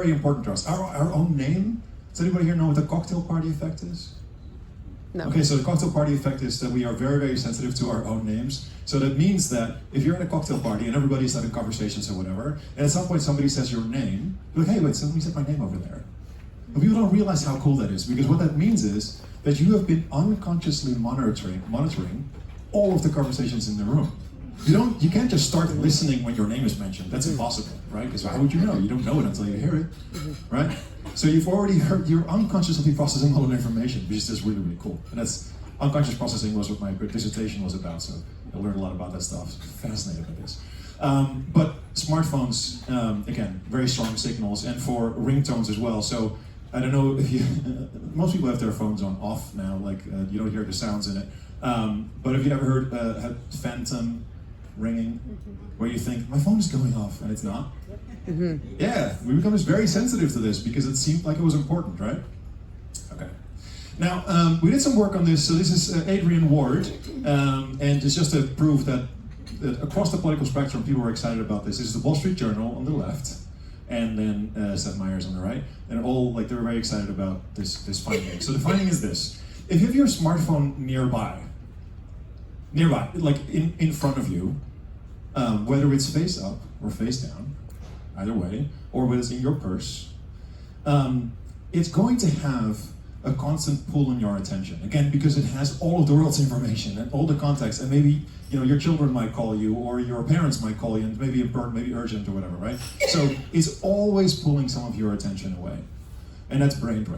very important to us. Our own name. Does anybody here know what the cocktail party effect is? No. Okay, so the cocktail party effect is that we are very, very sensitive to our own names. So that means that if you're at a cocktail party and everybody's having conversations or whatever, and at some point somebody says your name, you're like, hey, wait, somebody said my name over there. But people don't realize how cool that is, because what that means is that you have been unconsciously monitoring all of the conversations in the room. You can't just start listening when your name is mentioned. That's impossible, right? Because how would you know? You don't know it until you hear it, right? So you've already heard, you're unconsciously processing all of the information, which is just really, really cool. And that's, unconscious processing was what my dissertation was about, so I learned a lot about that stuff. Fascinated by this. But smartphones, again, very strong signals, and for ringtones as well. So I don't know if you, most people have their phones on off now, like you don't hear the sounds in it. But have you ever heard had phantom ringing, where you think, my phone is going off, and it's not? Yeah, we become very sensitive to this because it seemed like it was important, right? Okay. Now, we did some work on this. So this is Adrian Ward, and it's just to prove that across the political spectrum, people were excited about this. This is the Wall Street Journal on the left, and then Seth Meyers on the right, and all they were very excited about this finding. So the finding is this: if you have your smartphone nearby, like in front of you, whether it's face up or face down, either way, or whether it's in your purse, it's going to have a constant pull on your attention. Again, because it has all of the world's information and all the context, and maybe your children might call you, or your parents might call you, and maybe important, maybe urgent, or whatever, right? So it's always pulling some of your attention away, and that's brain drain.